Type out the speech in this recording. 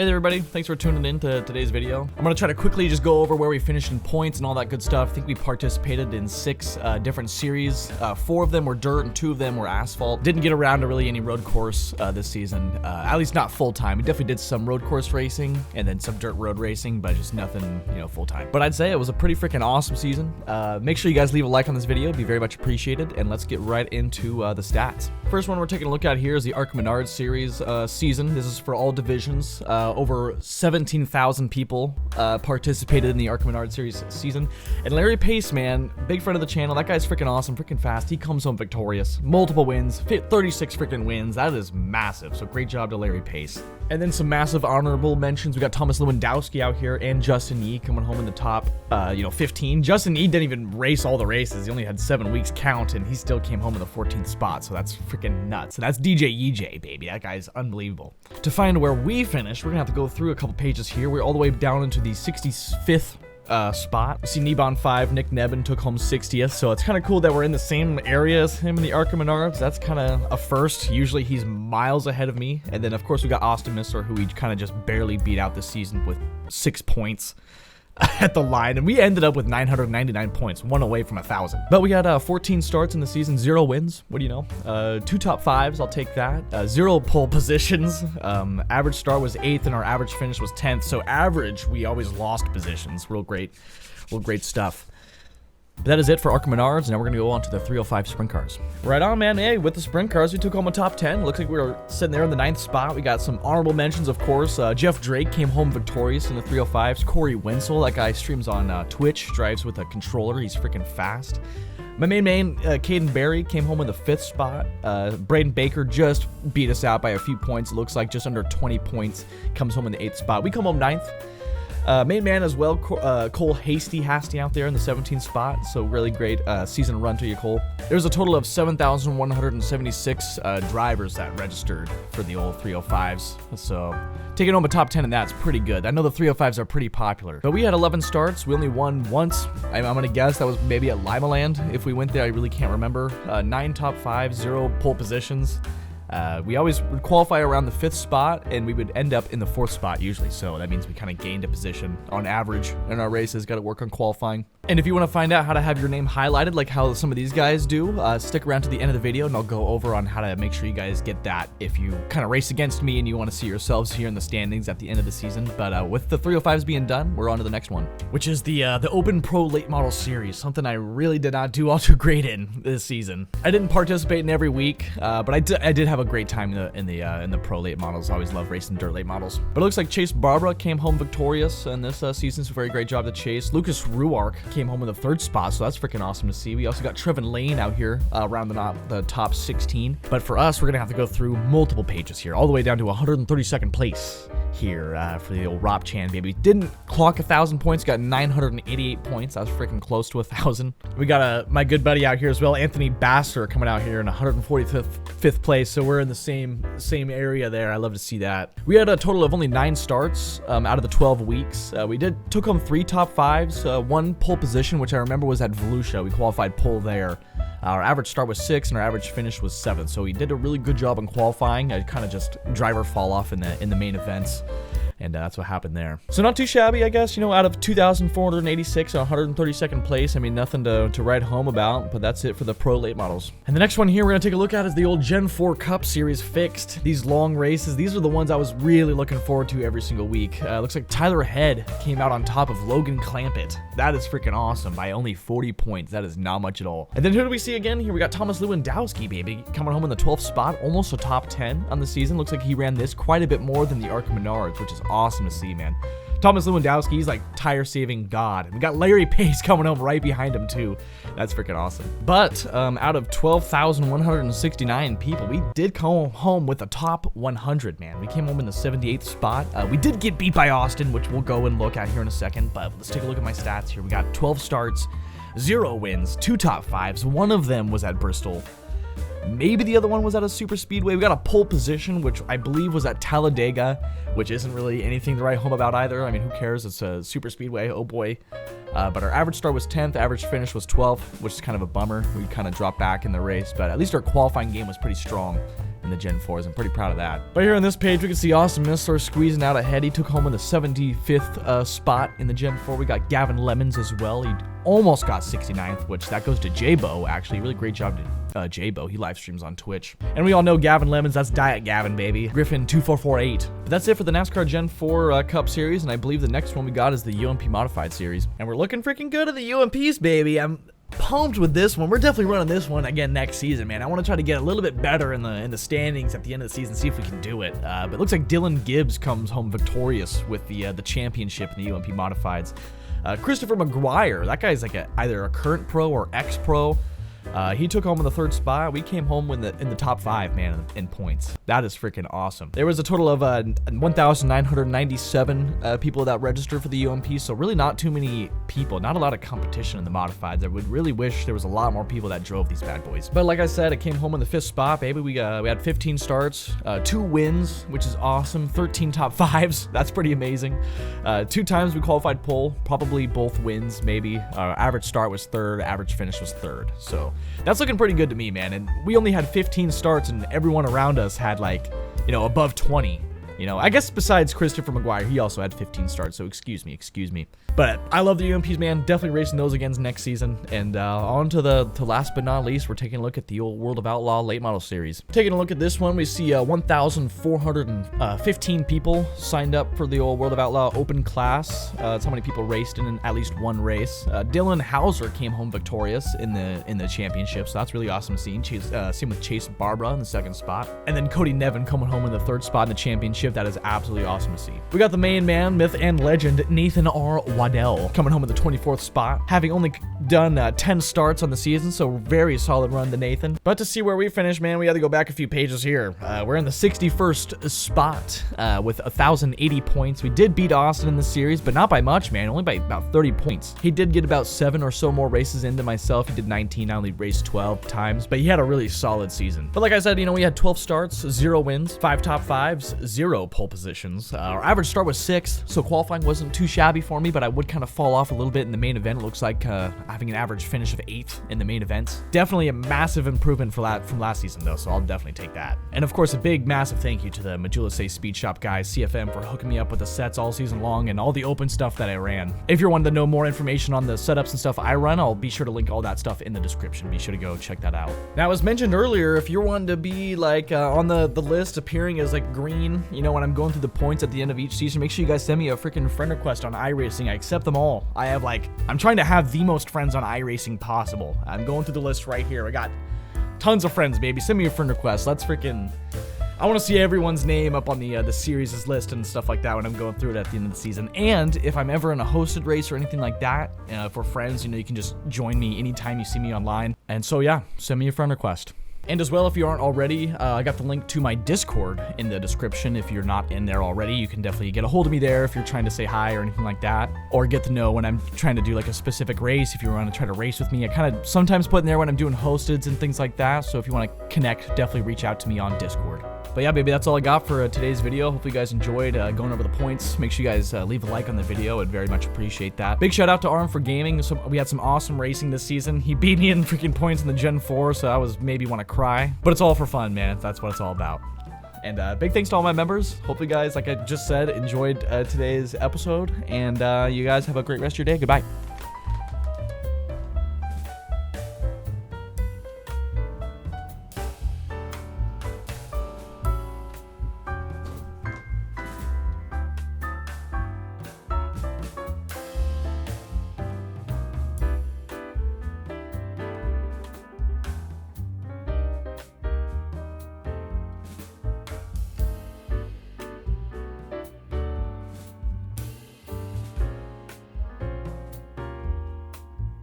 Hey there everybody, thanks for tuning in to today's video. I'm going to try to quickly just go over where we finished in points and all that good stuff. I think we participated in 6 different series. 4 of them were dirt and 2 of them were asphalt. Didn't get around to really any road course this season, at least not full time. We definitely did some road course racing and then some dirt road racing, but just nothing, full time. But I'd say it was a pretty freaking awesome season. Make sure you guys leave a like on this video, it'd be very much appreciated, and let's get right into the stats. First one we're taking a look at here is the ARCA Menards series season. This is for all divisions. Over 17,000 people participated in the ARCA Menards series season. And Larry Pace, man, big friend of the channel. That guy's freaking awesome, freaking fast. He comes home victorious. Multiple wins, 36 freaking wins. That is massive. So great job to Larry Pace. And then some massive honorable mentions. We got Thomas Lewandowski out here and Justin Yee coming home in the top, 15. Justin Yee didn't even race all the races. He only had 7 weeks count, and he still came home in the 14th spot. So that's freaking nuts. And that's DJ EJ, baby. That guy's unbelievable. To find where we finished, we're gonna have to go through a couple pages here. We're all the way down into the 65th spot. We see Nebon 5, Nick Nebben took home 60th, so it's kind of cool that we're in the same area as him in the ARCA Menards. That's kind of a first. Usually he's miles ahead of me. And then of course we got Austin Missler, who we kind of just barely beat out this season with 6 points at the line, and we ended up with 999 points, 1 away from 1,000. But we had 14 starts in the season, 0 wins. What do you know? 2 top 5s, I'll take that. 0 pole positions. Average start was 8th, and our average finish was 10th. So average, we always lost positions. Real great stuff. But that is it for ARCA Menards. Now we're going to go on to the 305 sprint cars. Right on, man. Hey, with the sprint cars, we took home a top 10. Looks like we were sitting there in the 9th spot. We got some honorable mentions, of course. Jeff Drake came home victorious in the 305s. Corey Wenzel, that guy streams on Twitch, drives with a controller. He's freaking fast. My main, Caden Berry, came home in the 5th spot. Braden Baker just beat us out by a few points. It looks like just under 20 points. Comes home in the 8th spot. We come home 9th. Main man as well, Cole Hasty out there in the 17th spot, so really great season run to you, Cole. There's a total of 7,176 drivers that registered for the old 305s, so taking home a top 10 in that's pretty good. I know the 305s are pretty popular, but we had 11 starts. We only won once. I'm gonna guess that was maybe at Limaland. If we went there, I really can't remember. 9 top 5s, 0 pole positions. We always would qualify around the 5th spot, and we would end up in the 4th spot usually, so that means we kind of gained a position on average in our races. Got to work on qualifying. And if you want to find out how to have your name highlighted like how some of these guys do, stick around to the end of the video and I'll go over on how to make sure you guys get that if you kind of race against me and you want to see yourselves here in the standings at the end of the season. But with the 305s being done, we're on to the next one, which is the Open Pro Late Model Series, something I really did not do all too great in this season. I didn't participate in every week, but I did have a great time in the Pro Late Models. I always love racing dirt late models. But it looks like Chase Barbara came home victorious in this season, so very great job to Chase. Lucas Ruark came home in the 3rd spot, so that's freaking awesome to see. We also got Trevin Lane out here around the top 16. But for us, we're gonna have to go through multiple pages here, all the way down to 132nd place here for the old Rob Chan, baby. Didn't clock 1,000 points, got 988 points. That was freaking close to 1,000. We got my good buddy out here as well, Anthony Basser, coming out here in 145th place, so we're in the same area there. I love to see that. We had a total of only 9 starts out of the 12 weeks. We took home 3 top 5s, 1 pole position, which I remember was at Volusia. We qualified pole there. Our average start was 6 and our average finish was 7, so we did a really good job in qualifying. I kind of just driver fall off in the main events, and that's what happened there. So not too shabby, I guess, out of 2,486, 132nd place. I mean, nothing to write home about, but that's it for the Pro Late Models. And the next one here we're gonna take a look at is the old Gen 4 Cup Series Fixed. These long races, these are the ones I was really looking forward to every single week. Looks like Tyler Head came out on top of Logan Clampett. That is freaking awesome by only 40 points. That is not much at all. And then who do we see again? Here we got Thomas Lewandowski, baby, coming home in the 12th spot, almost a top 10 on the season. Looks like he ran this quite a bit more than the ARCA Menards, which is awesome to see, man. Thomas Lewandowski, he's like tire-saving god. And we got Larry Pace coming home right behind him too. That's freaking awesome. But out of 12,169 people, we did come home with a top 100, man. We came home in the 78th spot. We did get beat by Austin, which we'll go and look at here in a second. But let's take a look at my stats here. We got 12 starts, 0 wins, 2 top 5s. One of them was at Bristol. Maybe the other one was at a super speedway. We got a pole position, which I believe was at Talladega, which isn't really anything to write home about either. I mean, who cares? It's a super speedway. Oh boy. But our average start was 10th, average finish was 12th, which is kind of a bummer. We kind of dropped back in the race, but at least our qualifying game was pretty strong. in the Gen 4s. I'm pretty proud of that. But here on this page, we can see Austin Missler squeezing out ahead. He took home in the 75th spot in the Gen 4. We got Gavin Lemons as well. He almost got 69th, which that goes to J-Bo, actually. Really great job to J-Bo. He live streams on Twitch. And we all know Gavin Lemons. That's Diet Gavin, baby. Griffin 2448. But that's it for the NASCAR Gen 4 Cup Series, and I believe the next one we got is the UMP Modified Series. And we're looking freaking good at the UMPs, baby. I'm pumped with this one. We're definitely running this one again next season, man. I want to try to get a little bit better in the standings at the end of the season, see if we can do it. But it looks like Dylan Gibbs comes home victorious with the championship in the UMP Modifieds. Christopher McGuire, that guy's like either a current pro or ex-pro. He took home in the 3rd spot. We came home in the top 5, man, in points. That is freaking awesome. There was a total of 1,997 people that registered for the UMP, so really not too many people, not a lot of competition in the modifieds. I would really wish there was a lot more people that drove these bad boys. But like I said, it came home in the 5th spot, baby. We had 15 starts, 2 wins, which is awesome, 13 top 5s. That's pretty amazing. 2 times we qualified pole, probably both wins, maybe. Average start was 3rd, average finish was 3rd. So that's looking pretty good to me, man. And we only had 15 starts, and everyone around us had like, above 20. I guess besides Christopher McGuire, he also had 15 starts, so excuse me. But I love the UMPs, man. Definitely racing those again next season. And on to last but not least, we're taking a look at the old World of Outlaw late model series. Taking a look at this one, we see 1,415 people signed up for the old World of Outlaw open class. That's how many people raced in at least one race. Dylan Hauser came home victorious in the championship, so that's really awesome to see. Same with Chase Barbara in the 2nd spot. And then Cody Nevin coming home in the 3rd spot in the championship. That is absolutely awesome to see. We got the main man, myth and legend, Nathan R. Waddell, coming home in the 24th spot, having only done 10 starts on the season, so very solid run to Nathan. But to see where we finished, man, we had to go back a few pages here. We're in the 61st spot with 1,080 points. We did beat Austin in the series, but not by much, man, only by about 30 points. He did get about 7 or so more races into myself. He did 19, I only raced 12 times, but he had a really solid season. But like I said, we had 12 starts, 0 wins, 5 top 5s, 0 pole positions. Our average start was 6th, so qualifying wasn't too shabby for me, but I would kind of fall off a little bit in the main event. It looks like having an average finish of 8th in the main event. Definitely a massive improvement from last season, though, so I'll definitely take that. And of course, a big, massive thank you to the Majula Say Speed Shop guys, CFM, for hooking me up with the sets all season long and all the open stuff that I ran. If you're wanting to know more information on the setups and stuff I run, I'll be sure to link all that stuff in the description. Be sure to go check that out. Now, as mentioned earlier, if you're wanting to be like on the list appearing as like green, when I'm going through the points at the end of each season, make sure you guys send me a freaking friend request on iRacing. I accept them all. I'm trying to have the most friends on iRacing possible. I'm going through the list right here. I got tons of friends, baby. Send me a friend request. I want to see everyone's name up on the series' list and stuff like that when I'm going through it at the end of the season. And if I'm ever in a hosted race or anything like that, for friends, you can just join me anytime you see me online. And so, yeah, send me a friend request. And as well, if you aren't already, I got the link to my Discord in the description. If you're not in there already, you can definitely get a hold of me there if you're trying to say hi or anything like that. Or get to know when I'm trying to do like a specific race. If you want to try to race with me, I kind of sometimes put in there when I'm doing hosteds and things like that. So if you want to connect, definitely reach out to me on Discord. But yeah, baby, that's all I got for today's video. Hopefully you guys enjoyed going over the points. Make sure you guys leave a like on the video. I'd very much appreciate that. Big shout out to Arm for Gaming. So we had some awesome racing this season. He beat me in freaking points in the Gen 4, so I was maybe want to cry. But it's all for fun, man. That's what it's all about. And big thanks to all my members. Hopefully you guys, like I just said, enjoyed today's episode. And you guys have a great rest of your day. Goodbye.